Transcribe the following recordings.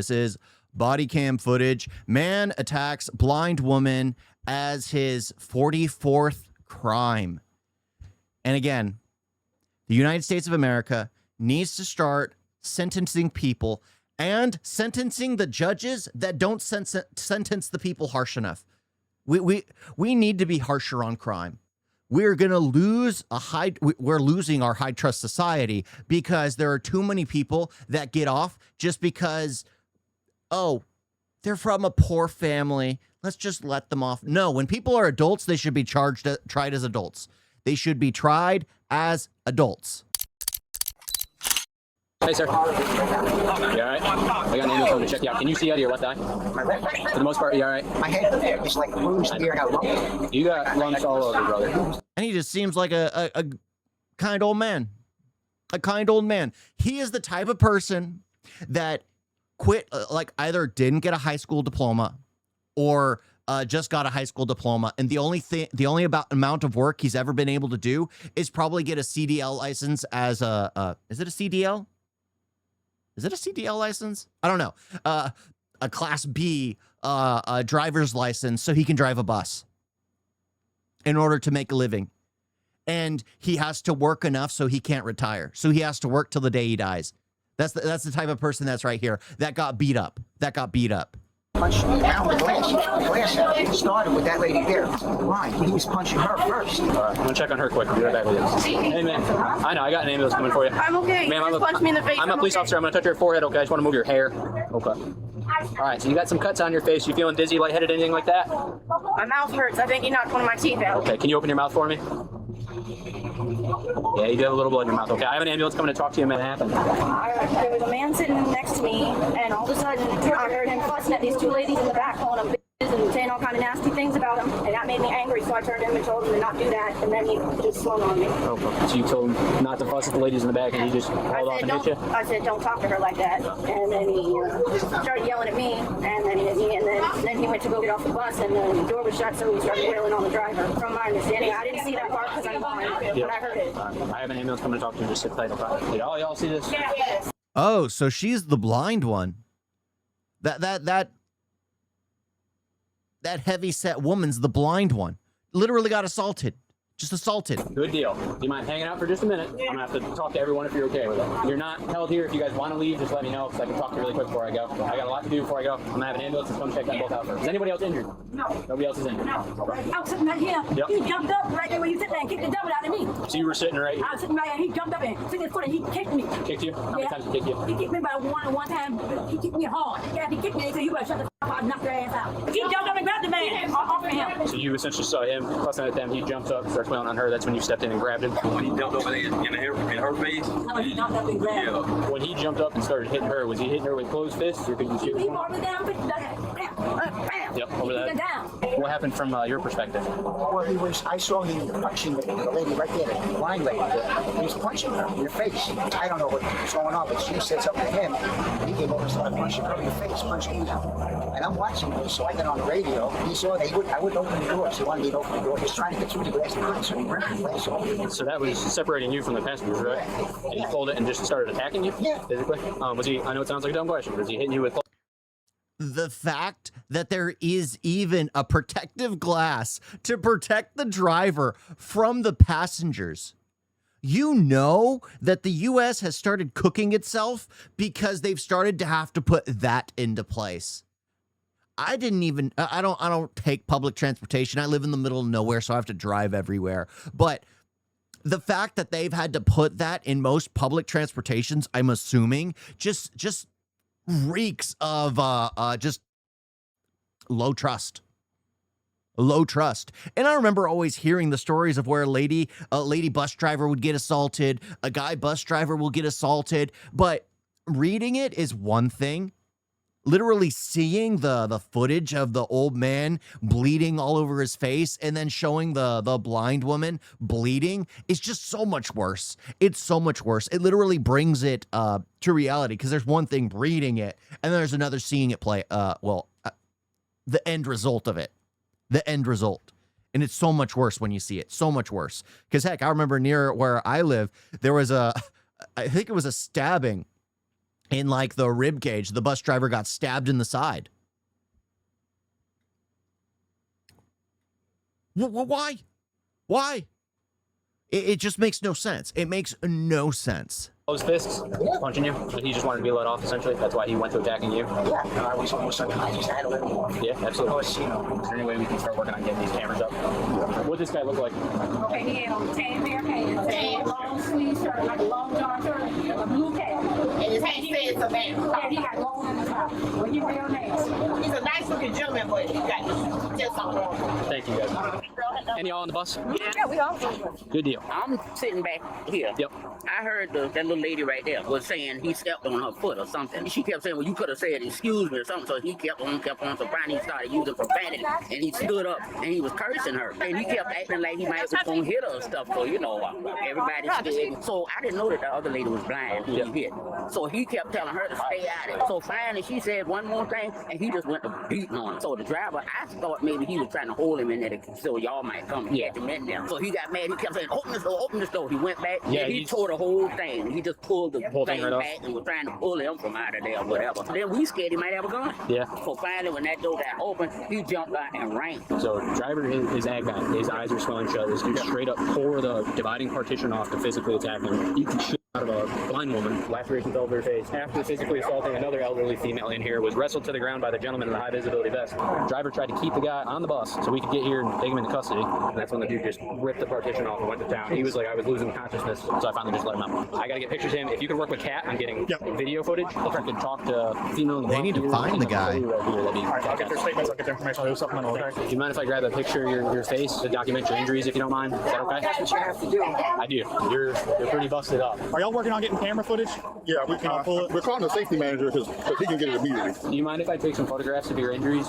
This is body cam footage. Man attacks blind woman as his 44th crime. And again, the United States of America needs to start sentencing people and sentencing the judges that don't sentence the people harsh enough. We need to be harsher on crime. We're going to lose we're losing our high trust society because there are too many people that get off just because, oh, they're from a poor family. Let's just let them off. No, when people are adults, they should be tried as adults. They should be tried as adults. Hey, sir. You all right? I got an ambulance coming to check you out. Can you see out of your left eye? My left eye. For the most part, you all right? My head is like bruised here. You got lumps all over, brother. And he just seems like a kind old man. A kind old man. He is the type of person that quit, like either didn't get a high school diploma or just got a high school diploma. And the only amount of work he's ever been able to do is probably get a CDL license as is it a CDL? Is it a CDL license? I don't know. A Class B driver's license so he can drive a bus in order to make a living. And he has to work enough so he can't retire. So he has to work till the day he dies. That's the type of person that's right here. That got beat up. Punched down the glass started with that lady there. Why? He was punching her first. All right, I'm gonna check on her quick. Be right back with you. Hey, man. I know. I got an ambulance coming for you. I'm okay. Ma'am, You just punched me in the face. I'm a police officer. I'm gonna touch your forehead. Okay. I just want to move your hair. Okay. All right. So you got some cuts on your face. You feeling dizzy, lightheaded, anything like that? My mouth hurts. I think you knocked one of my teeth out. Okay. Can you open your mouth for me? Yeah, you do have a little blood in your mouth. Okay. I have an ambulance coming to talk to you. Man, happened. There was a man sitting next to me, and all of a sudden, I heard him fussing at these two ladies in the back, calling them bitches and saying all kind of nasty things about him, and that made me angry. So I turned to him and told him to not do that, and then he just swung on me. Okay. So you told him not to fuss at the ladies in the back, and he just hauled off and hit you? I said, don't talk to her like that. And then he started yelling at me, and then he went to go get off the bus, and the door was shut, so he started wailing on the driver. From my understanding, I didn't see that part because I'm blind, but I heard it. I have an ambulance coming to talk to you. Just sit tight. Okay. Did all y'all see this? Yes. Oh, so she's the blind one. That heavy-set woman's the blind one. Literally got assaulted. Just assaulted. Good deal. Do you mind hanging out for just a minute? I'm going to have to talk to everyone if you're okay with it. You're not held here. If you guys want to leave, just let me know because I can talk to you really quick before I go. I got a lot to do before I go. I'm going to have an ambulance that's going to check them both out first. Is anybody else injured? No. Nobody else is injured? No. Okay. I was sitting right here. Yep. He jumped up right there where you sit there and kicked the devil out of me. So you were sitting right here. I was sitting right here. He jumped up and took his foot and he kicked me. Kicked you? How many times did he kick you? He kicked me by one time. He kicked me hard. Yeah, he kicked me and he said, you better shut the f up and knock your ass out. He jumped up and grabbed the man off of him. So you essentially saw him fussing at them. He jumps up, starts wailing on her. That's when you stepped in and grabbed him. When he jumped over there in her face. No, he jumped up and grabbed her. Yeah. When he jumped up and started hitting her, was he hitting her with closed fists or could you see? He brought me down. Bam. Yep, over He that. took her down. What happened from your perspective? Well, I saw him punching the lady right there, the blind lady. He was punching her in the face. I don't know what was going on, but she said something to him. He came over and started punching her in the face, punching me. And I'm watching this, so I got on the radio. He saw that I wouldn't open the door, so he wanted me to open the door. He was trying to get through the glass door, so he ripped the glass off. So that was separating you from the passengers, right? And he pulled it and just started attacking you? Yeah. Physically? Was he, I know it sounds like a dumb question, but was he hitting you with... The fact that there is even a protective glass to protect the driver from the passengers. You know that the U.S. has started cooking itself because they've started to have to put that into place. I don't take public transportation. I live in the middle of nowhere, so I have to drive everywhere. But the fact that they've had to put that in most public transportations, I'm assuming, just reeks of just low trust. And I remember always hearing the stories of where a lady bus driver would get assaulted, a guy bus driver will get assaulted, but reading it is one thing. Literally seeing the footage of the old man bleeding all over his face and then showing the blind woman bleeding is just so much worse. It's so much worse. It literally brings it to reality because there's one thing reading it and there's another seeing it play. The end result of it. The end result. And it's so much worse when you see it. So much worse. Because heck, I remember near where I live, there was I think it was a stabbing. in like the rib cage. The bus driver got stabbed in the side. Why? Why? It just makes no sense. It makes no sense. Closed fists, punching you, but he just wanted to be let off, essentially. That's why he went to attacking you. Yeah, and I was almost unconscious. I had a little more. Yeah, absolutely. Of course, you know. Is there any way we can start working on getting these cameras up? What does this guy look like? Okay, he had on tan bare pants, tan long sleeve shirt, like a long john shirt, a blue cap. And his hand says a man. Yeah, he got long in the top. Well, he real nasty. He's a nice looking gentleman, but he got just something wrong. Thank you, guys. And y'all on the bus? Yeah, we all. Good deal. I'm sitting back here. Yep. I heard that little lady right there was saying he stepped on her foot or something. She kept saying, well, you could have said excuse me or something. So he kept on. So finally he started using profanity. And he stood up and he was cursing her. And he kept acting like he might was going to hit her and stuff. So, you know, everybody's scared. So I didn't know that the other lady was blind who he hit. So he kept telling her to stay out of it. So finally she said one more thing and he just went to beating on her. So the driver, I thought maybe he was trying to hold him in there so y'all might come and catch him in there. So he got mad. He kept saying, open this door, open this door. He went back. Yeah, and he tore the whole thing. He just pulled the whole thing thing right back off. and was trying to pull him from out of there or whatever. Then we scared he might have a gun. Yeah. So finally when that door got open, he jumped out and ran. So driver is ag guy. His eyes are swelling shut. This dude straight up tore the dividing partition off to physically attack him. He shit out of a blind woman. Lacerations all over her face. After physically assaulting another elderly female in here, was wrestled to the ground by the gentleman in the high visibility vest. Driver tried to keep the guy on the bus so we could get here and take him into custody. And that's when the dude just ripped the partition off and went to town. He was like, I was losing consciousness, so I finally just let him out. I gotta get pictures of him. If you could work with Kat on getting video footage, if I could talk to female. They need to find the guy. I'll get their statements, I'll get their information, I'll do supplemental, okay? Do you mind if I grab a picture of your face to document your injuries if you don't mind? Is that okay? That's what you have to do. I do. You're pretty busted up. Are y'all working on getting camera footage? Yeah, we're calling the safety manager because he can get it immediately. Do you mind if I take some photographs of your injuries?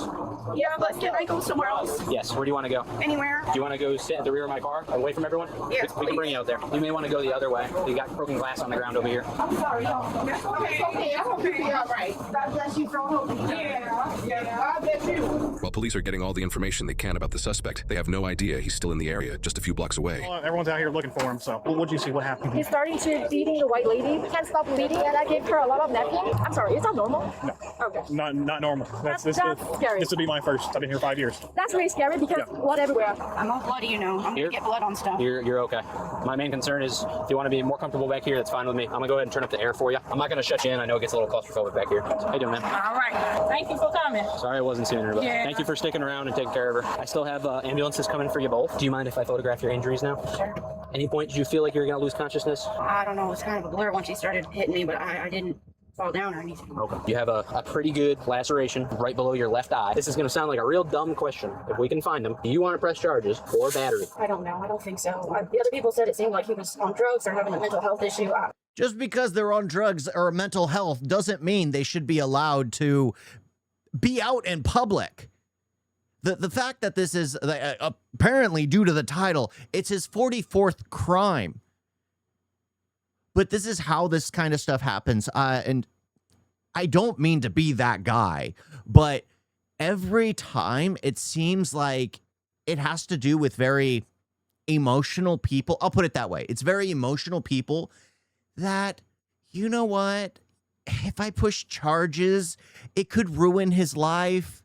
Yeah, but can I go somewhere else? Yes. Where do you want to go? Anywhere? Do you want to go sit at the rear of my car, away from everyone? Yes, We can bring you out there. You may want to go the other way. You got broken glass on the ground over here. I'm sorry. That's okay. Okay, I hope you'll be all right. God bless you for holding. Yeah, I bet you. While police are getting all the information they can about the suspect, they have no idea he's still in the area, just a few blocks away. Everyone's out here looking for him, so what'd you see? What happened? He's starting to beating the white lady. Can't stop bleeding, and I gave her a lot of napkins. I'm sorry, is that normal? No. Okay. Not normal. That's scary. This would be my first. I've been here 5 years. That's really scary because blood everywhere. I'm all bloody, you know. I'm gonna get blood on stuff. You're okay. My main concern is if you want to be more comfortable back here, that's fine with me. I'm gonna go ahead and turn up the air for you. I'm not gonna shut you in. I know it gets a little claustrophobic back here. How you doing, man? All right. Thank you for coming. Sorry I wasn't sooner, but Yeah. thank you for sticking around and taking care of her. I still have ambulances coming for you both. Do you mind if I photograph your injuries now? Sure. Any point did you feel like you were gonna lose consciousness? I don't know. It was kind of a blur when she started hitting me, but I didn't fall down or anything. Okay. You have a pretty good laceration right below your left eye. This is going to sound like a real dumb question. If we can find them, do you want to press charges or battery? I don't know. I don't think so. The other people said it seemed like he was on drugs or having a mental health issue. Just because they're on drugs or mental health doesn't mean they should be allowed to be out in public. The fact that this is apparently, due to the title, it's his 44th crime. But this is how this kind of stuff happens. And I don't mean to be that guy, but every time it seems like it has to do with very emotional people. I'll put it that way. It's very emotional people that, you know what? If I push charges, it could ruin his life.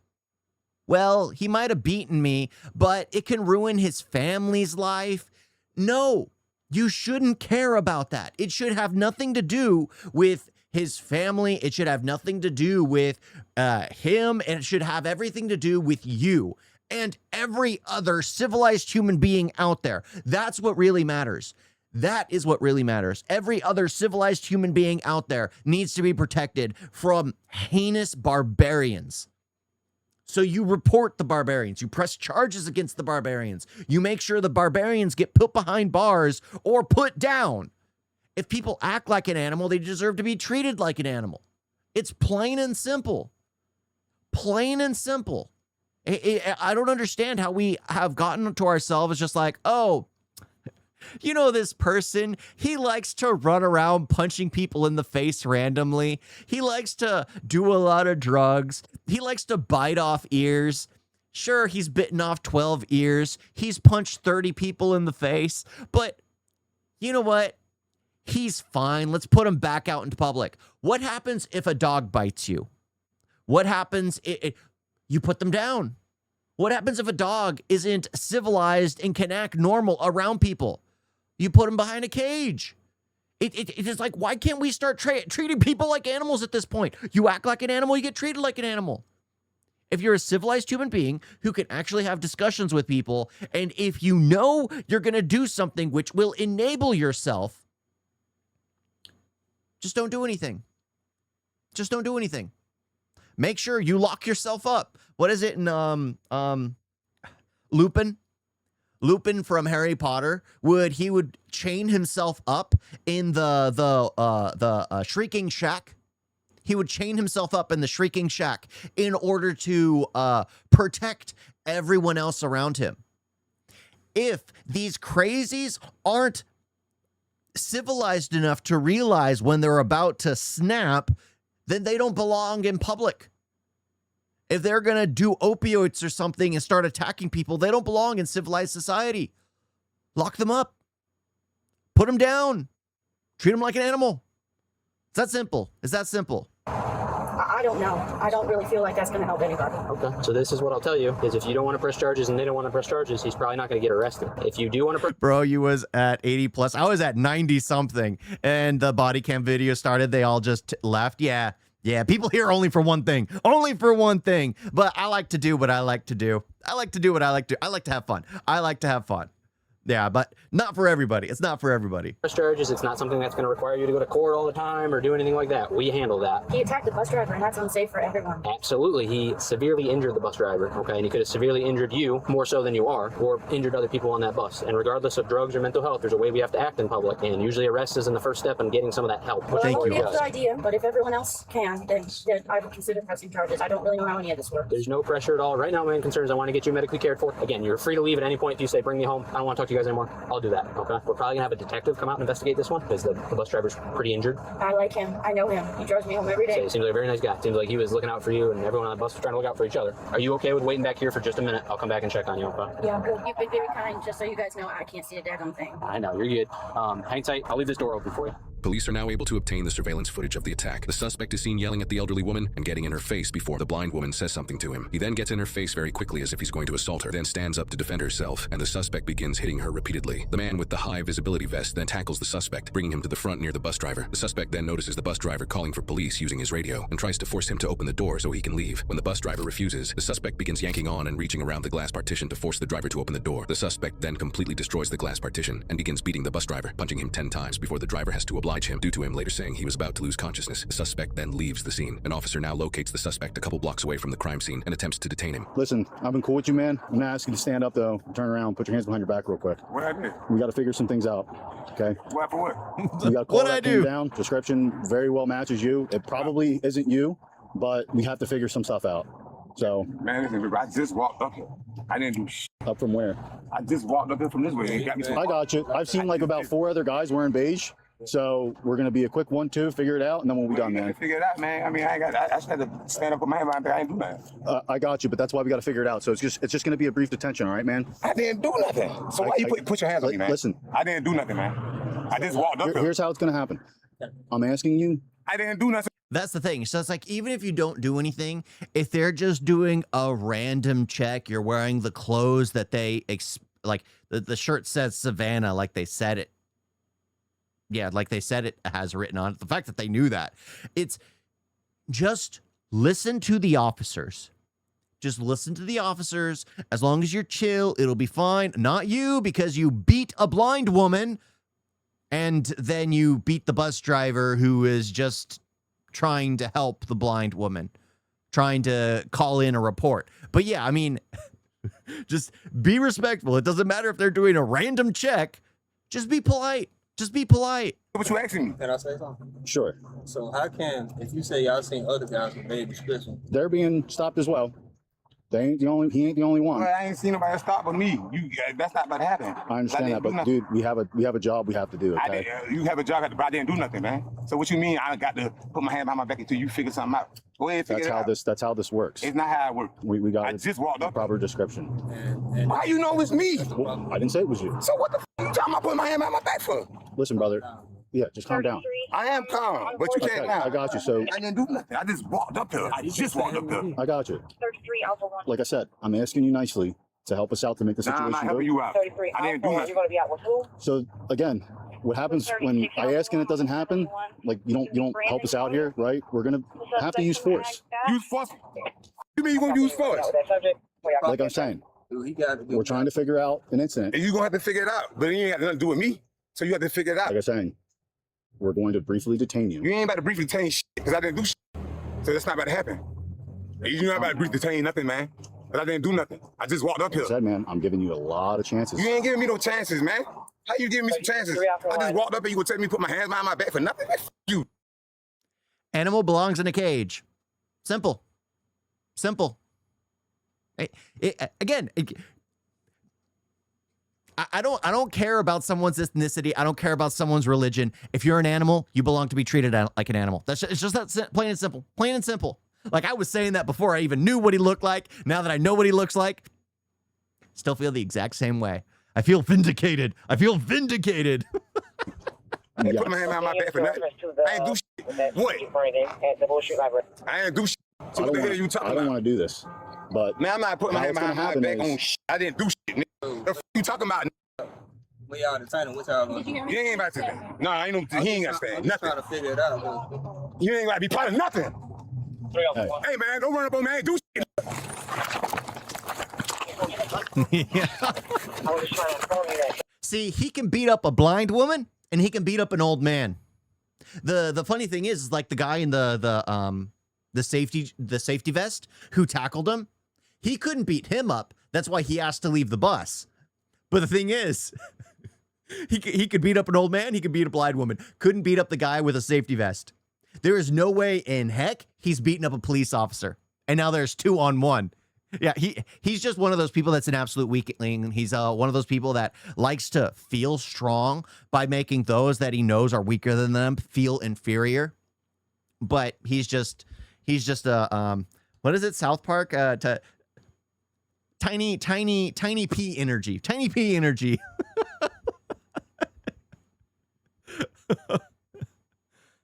Well, he might have beaten me, but it can ruin his family's life. No. You shouldn't care about that. It should have nothing to do with his family. It should have nothing to do with him, and it should have everything to do with you and every other civilized human being out there. That's what really matters. That is what really matters. Every other civilized human being out there needs to be protected from heinous barbarians. So you report the barbarians. You press charges against the barbarians. You make sure the barbarians get put behind bars or put down. If people act like an animal, they deserve to be treated like an animal. It's plain and simple. Plain and simple. I don't understand how we have gotten to ourselves just like, oh, you know, this person, he likes to run around punching people in the face randomly. He likes to do a lot of drugs. He likes to bite off ears. Sure, he's bitten off 12 ears. He's punched 30 people in the face. But you know what? He's fine. Let's put him back out into public. What happens if a dog bites you? What happens if you put them down? What happens if a dog isn't civilized and can act normal around people? You put him behind a cage. It is like, why can't we start treating people like animals at this point? You act like an animal, you get treated like an animal. If you're a civilized human being who can actually have discussions with people, and if you know you're going to do something which will enable yourself, just don't do anything. Just don't do anything. Make sure you lock yourself up. What is it in Lupin? Lupin from Harry Potter would chain himself up in the shrieking shack. He would chain himself up in the shrieking shack in order to protect everyone else around him. If these crazies aren't civilized enough to realize when they're about to snap, then they don't belong in public. If they're going to do opioids or something and start attacking people, they don't belong in civilized society. Lock them up. Put them down. Treat them like an animal. It's that simple. It's that simple. I don't know. I don't really feel like that's going to help anybody. Okay, so this is what I'll tell you, is if you don't want to press charges and they don't want to press charges, he's probably not going to get arrested. If you do want to press... Bro, you was at 80 plus. I was at 90 something. And the body cam video started. They all just left. Yeah, people here only for one thing. Only for one thing. But I like to do what I like to do. I like to do what I like to do. I like to have fun. I like to have fun. Yeah, but not for everybody. It's not for everybody. Press charges, it's not something that's going to require you to go to court all the time or do anything like that. We handle that. He attacked the bus driver, and that's unsafe for everyone. Absolutely. He severely injured the bus driver, okay? And he could have severely injured you more so than you are, or injured other people on that bus. And regardless of drugs or mental health, there's a way we have to act in public. And usually arrest is in the first step in getting some of that help. Well, Thank you. That's the idea, but if everyone else can, then I would consider pressing charges. I don't really know how any of this works. There's no pressure at all. Right now, my main concern is I want to get you medically cared for. Again, you're free to leave at any point if you say, bring me home. I don't want to talk to you guys anymore. I'll do that. Okay, we're probably gonna have a detective come out and investigate this one because the bus driver's pretty injured. I like him. I know him. He drives me home every day. So he seems like a very nice guy. Seems like he was looking out for you, and everyone on the bus was trying to look out for each other. Are you okay with waiting back here for just a minute? I'll come back and check on you. Okay? Yeah, I'm good. You've been very kind. Just so you guys know, I can't see a daggone thing. I know, you're good. Hang tight. I'll leave this door open for you. Police are now able to obtain the surveillance footage of the attack. The suspect is seen yelling at the elderly woman and getting in her face before the blind woman says something to him. He then gets in her face very quickly as if he's going to assault her, then stands up to defend herself, and the suspect begins hitting her repeatedly. The man with the high visibility vest then tackles the suspect, bringing him to the front near the bus driver. The suspect then notices the bus driver calling for police using his radio and tries to force him to open the door so he can leave. When the bus driver refuses, the suspect begins yanking on and reaching around the glass partition to force the driver to open the door. The suspect then completely destroys the glass partition and begins beating the bus driver, punching him 10 times before the driver has to oblige him due to him later saying he was about to lose consciousness. The suspect then leaves the scene. An officer now locates the suspect a couple blocks away from the crime scene and attempts to detain him. Listen, I've been cool with you, man. I'm gonna ask you to stand up though, turn around, put your hands behind your back real quick. What I do? We got to figure some things out. Okay. What for what? You got to call What'd I that thing do? down. Description very well matches you. It probably isn't you, but we have to figure some stuff out. So. Man, listen, I just walked up here. I didn't do Up from where? I just walked up here from this way. It got me I got you. I've seen like about 4 other guys wearing beige. So we're gonna be a quick 1-2, figure it out, and then we'll be done, man. Figure it out, man. I mean, I just had to stand up with my hand behind my back. I didn't do nothing. I got you, but that's why we got to figure it out. So it's just gonna be a brief detention, all right, man? I didn't do nothing. So why you put your hands on me, man? Listen. I didn't do nothing, man. I just walked up here. Here's how it's gonna happen. I'm asking you. I didn't do nothing. That's the thing. So it's like, even if you don't do anything, if they're just doing a random check, you're wearing the clothes that they, like the shirt says Savannah, like they said it. Yeah, like they said it has written on it. The fact that they knew that. It's just listen to the officers. Just listen to the officers. As long as you're chill, it'll be fine. Not you, because you beat a blind woman and then you beat the bus driver who is just trying to help the blind woman, trying to call in a report. But yeah, I mean, just be respectful. It doesn't matter if they're doing a random check. Just be polite. Just be polite. What you asking me? Can I say something? Sure. So how can, if you say y'all seen other guys with vague description? They're being stopped as well. They ain't the only. He ain't the only one. Well, I ain't seen nobody stop but me. That's not about to happen. I understand that, but dude, we have a job we have to do. Okay? You have a job, but I didn't do nothing, man. So what you mean? I got to put my hand behind my back until you figure something out. Go ahead, figure it out. That's how this works. It's not how it works. We got. I just walked up. Proper description. And Why you know it's me? Well, I didn't say it was you. So what the f you talking about putting my hand behind my back for? Listen, brother. Yeah, just calm down. I am calm, but you can't now. I got you. So I didn't do nothing. I just walked up here. I just walked up here. I got you. Like I said, I'm asking you nicely to help us out to make the Nah, I'm situation not go. helping you out. I didn't do nothing. So again, what happens when I ask and it doesn't happen? Like you don't help us out here, right? We're gonna have to use force. Use force? You mean you gonna use force? Like I'm saying, we're trying to figure out an incident. And you're gonna have to figure it out. But it ain't got nothing to do with me. So you have to figure it out. Like I'm saying, we're going to briefly detain you. You ain't about to briefly detain shit because I didn't do shit. So that's not about to happen. You're not about to briefly detain nothing, man. But I didn't do nothing. I just walked up here. Like I said, man, I'm giving you a lot of chances. You ain't giving me no chances, man. How you giving me some chances? I just walked up and you would tell me to put my hands behind my back for nothing? F you. Animal belongs in a cage. Simple. Simple. I don't care about someone's ethnicity. I don't care about someone's religion. If you're an animal, you belong to be treated like an animal. It's just that plain and simple. Plain and simple. Like I was saying that before I even knew what he looked like. Now that I know what he looks like, still feel the exact same way. I feel vindicated. I feel vindicated. I ain't put my hand behind my back for nothing. I ain't do shit. What? I ain't do shit. So what the hell are you talking about? I don't want to do this, but man, I'm not putting my hand behind my back on shit. I didn't do shit. Nigga. The f you talking about? We y'all deciding what y'all gonna do. You ain't about to. No, I ain't no. He ain't got to stand nothing. Trying to figure it out. You ain't got to be part of nothing. Hey man, don't run up on me. I ain't do shit. See, he can beat up a blind woman and he can beat up an old man. The funny thing is like the guy in the safety vest who tackled him, he couldn't beat him up. That's why he asked to leave the bus. But the thing is, he could beat up an old man, he could beat a blind woman. Couldn't beat up the guy with a safety vest. There is no way in heck he's beating up a police officer. And now there's 2-on-1. Yeah, he's just one of those people that's an absolute weakling. He's one of those people that likes to feel strong by making those that he knows are weaker than them feel inferior. But he's just a what is it? South Park tiny P energy. Tiny P energy.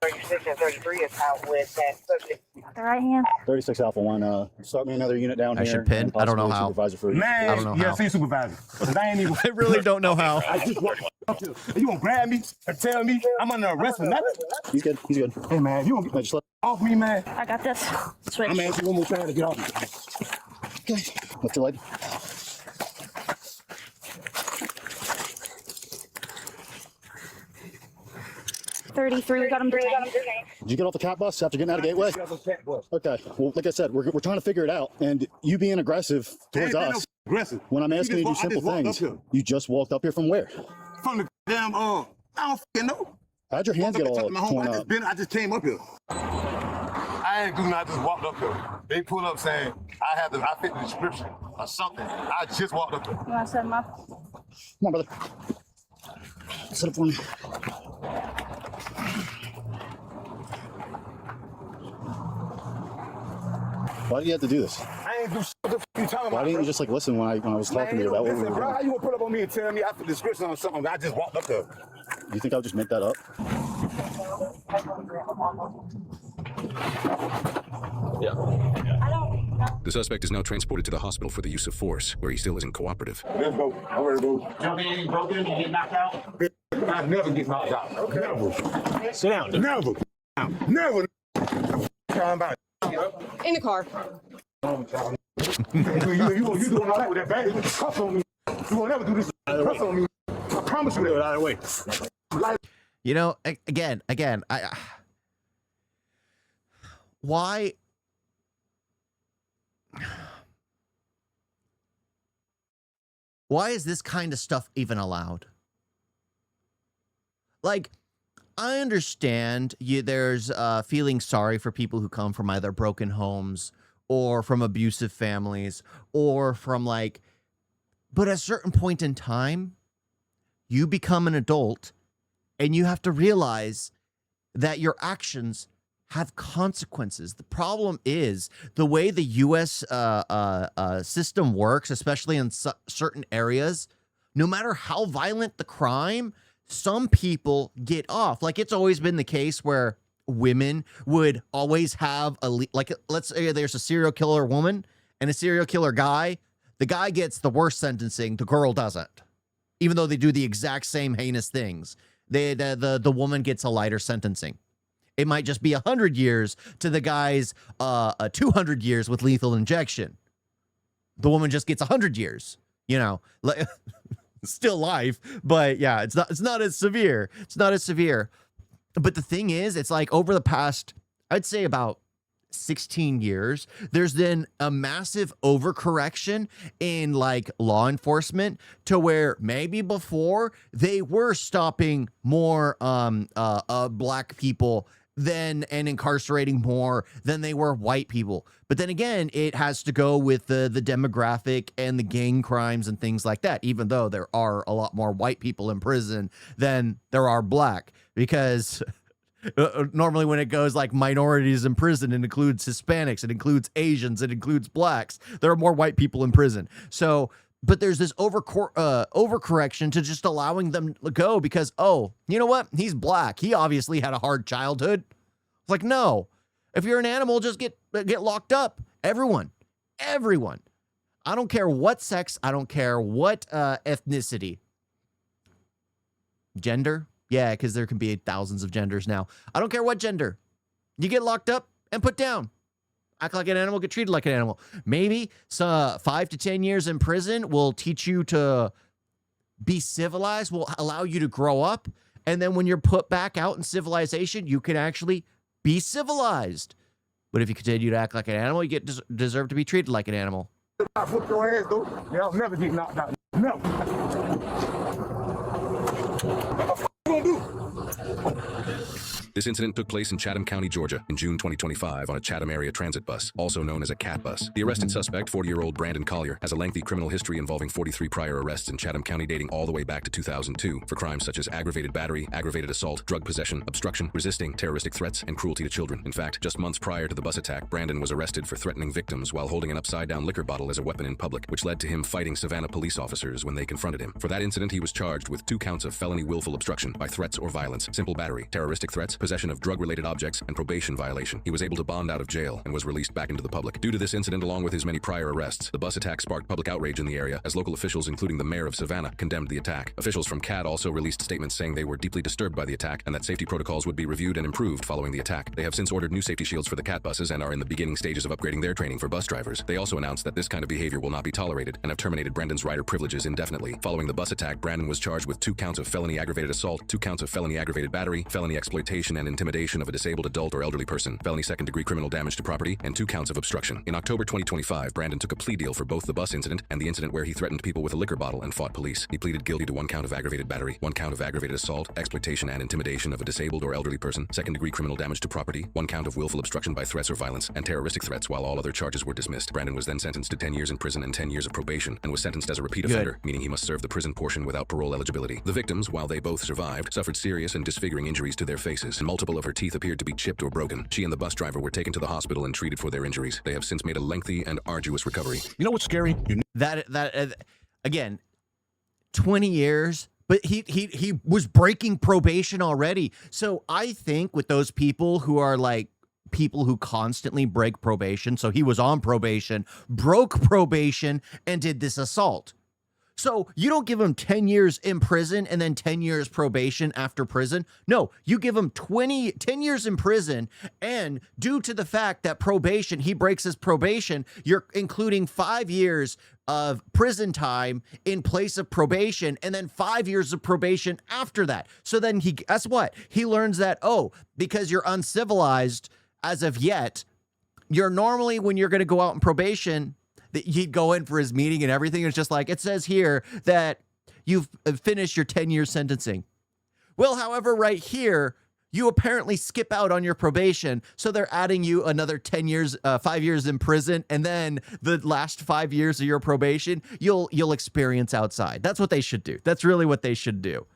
36 and 33 is out with that subject. The right hand. 36 Alpha 1. Start me another unit down here. I should pin. I don't know how. Supervisor for man, I don't know yeah, how. see supervisor. Cause I ain't even. I really don't know how. I just walked up here. You gonna grab me and tell me I'm under arrest for nothing? He's good. He's good. Hey man, you gonna get Just let off me, man? I got this. Switch. I'm asking one more time to get off. Okay. Lift your leg. We got him detained. Did you get off the cat bus after getting out of Gateway? Okay. Well, like I said, we're trying to figure it out. And you being aggressive towards us, Aggressive. when I'm asking you to do simple things, you just walked up here from where? From the damn I don't fucking know. How'd your hands get all torn up? I just came up here. I ain't do nothing. I just walked up here. They pulled up saying I fit the description or something. I just walked up here. You want to set him up? Come on, brother. Set up for me. Why do you have to do this? I ain't do shit. What the f you talking about? Why didn't you just like listen when I was talking to you about what we were bro, doing? how you gonna pull up on me and tell me I fit the description or something? I just walked up there. You think I'll just make that up? The suspect is now transported to the hospital for the use of force, where he still isn't cooperative. Let's go. I'm ready to go. Jump in, broken, and get knocked out. I never get knocked out. Okay. Never. Sit down. Never. Never. About In the car. you doing all that with that bag? Cuff on me. You won't never do this. Cuff on me. I promise you that. Out of the way. You know, again, why? Why is this kind of stuff even allowed? Like, I understand there's feeling sorry for people who come from either broken homes or from abusive families or from but at a certain point in time, you become an adult and you have to realize that your actions have consequences. The problem is the way the U.S. System works, especially in certain areas, no matter how violent the crime, some people get off. Like, it's always been the case where women would always have like, let's say there's a serial killer woman and a serial killer guy. The guy gets the worst sentencing, the girl doesn't, even though they do the exact same heinous things. The woman gets a lighter sentencing. It might just be 100 years to the guy's 200 years with lethal injection. The woman just gets 100 years, you know, still life, but yeah, it's not as severe. It's not as severe. But the thing is, it's like over the past, I'd say about 16 years, there's been a massive overcorrection in like law enforcement to where maybe before they were stopping more black people and incarcerating more than they were white people. But then again, it has to go with the demographic and the gang crimes and things like that, even though there are a lot more white people in prison than there are black, because normally when it goes like minorities in prison, it includes Hispanics, it includes Asians, it includes blacks. There are more white people in prison. So, but there's this overcorrection to just allowing them to go because, oh, you know what? He's black. He obviously had a hard childhood. It's like, no, if you're an animal, just get locked up. Everyone. I don't care what sex. I don't care what ethnicity. Gender. Yeah, because there can be thousands of genders now. I don't care what gender. You get locked up and put down. Act like an animal, get treated like an animal. Maybe 5 to 10 years in prison will teach you to be civilized, will allow you to grow up. And then when you're put back out in civilization, you can actually be civilized. But if you continue to act like an animal, you deserve to be treated like an animal. I whoop your ass, though. Y'all never get knocked out. Never. This incident took place in Chatham County, Georgia, in June 2025 on a Chatham area transit bus, also known as a CAT bus. The arrested suspect, 40-year-old Brandon Collier, has a lengthy criminal history involving 43 prior arrests in Chatham County dating all the way back to 2002 for crimes such as aggravated battery, aggravated assault, drug possession, obstruction, resisting, terroristic threats, and cruelty to children. In fact, just months prior to the bus attack, Brandon was arrested for threatening victims while holding an upside-down liquor bottle as a weapon in public, which led to him fighting Savannah police officers when they confronted him. For that incident, he was charged with 2 counts of felony willful obstruction by threats or violence, simple battery, terroristic threats, possession of drug-related objects, and probation violation. He was able to bond out of jail and was released back into the public. Due to this incident, along with his many prior arrests, the bus attack sparked public outrage in the area as local officials, including the mayor of Savannah, condemned the attack. Officials from CAT also released statements saying they were deeply disturbed by the attack and that safety protocols would be reviewed and improved following the attack. They have since ordered new safety shields for the CAT buses and are in the beginning stages of upgrading their training for bus drivers. They also announced that this kind of behavior will not be tolerated and have terminated Brandon's rider privileges indefinitely. Following the bus attack, Brandon was charged with 2 counts of felony aggravated assault, 2 counts of felony aggravated battery, felony exploitation and intimidation of a disabled adult or elderly person, felony second-degree criminal damage to property, and 2 counts of obstruction. In October 2025, Brandon took a plea deal for both the bus incident and the incident where he threatened people with a liquor bottle and fought police. He pleaded guilty to 1 count of aggravated battery, 1 count of aggravated assault, exploitation and intimidation of a disabled or elderly person, second-degree criminal damage to property, 1 count of willful obstruction by threats or violence, and terroristic threats, while all other charges were dismissed. Brandon was then sentenced to 10 years in prison and 10 years of probation, and was sentenced as a repeat offender, meaning he must serve the prison portion without parole eligibility. The victims, while they both survived, suffered serious and disfiguring injuries to their faces, and multiple of her teeth appeared to be chipped or broken. She and the bus driver were taken to the hospital and treated for their injuries. They have since made a lengthy and arduous recovery. You know what's scary? Again, 20 years, but he was breaking probation already. So I think with those people who are like people who constantly break probation, so he was on probation, broke probation, and did this assault. So you don't give him 10 years in prison and then 10 years probation after prison. No, you give him 10 years in prison, and due to the fact that probation, he breaks his probation, you're including 5 years of prison time in place of probation, and then 5 years of probation after that. So then guess what? He learns that, oh, because you're uncivilized as of yet, you're normally, when you're going to go out on probation, that he'd go in for his meeting and everything. It's just like, it says here that you've finished your 10-year sentencing. Well, however, right here, you apparently skip out on your probation. So they're adding you another 10 years, 5 years in prison. And then the last 5 years of your probation, you'll experience outside. That's what they should do. That's really what they should do.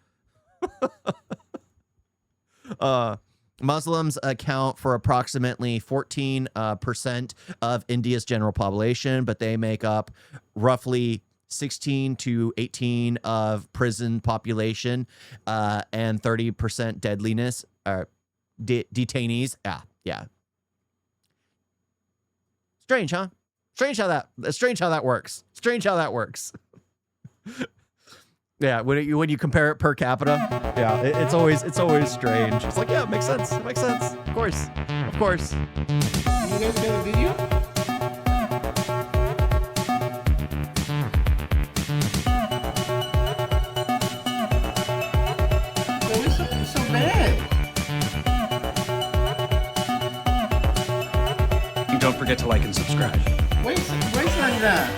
Muslims account for approximately 14% of India's general population, but they make up roughly 16 to 18 of prison population, and 30% deadliness, detainees. Yeah. Strange, huh? Strange how that works. Strange how that works. Yeah, when you compare it per capita, yeah, it's always strange. It's like, yeah, it makes sense. It makes sense. Of course. You guys got a video? It's so bad. And don't forget to like and subscribe. Wait on that.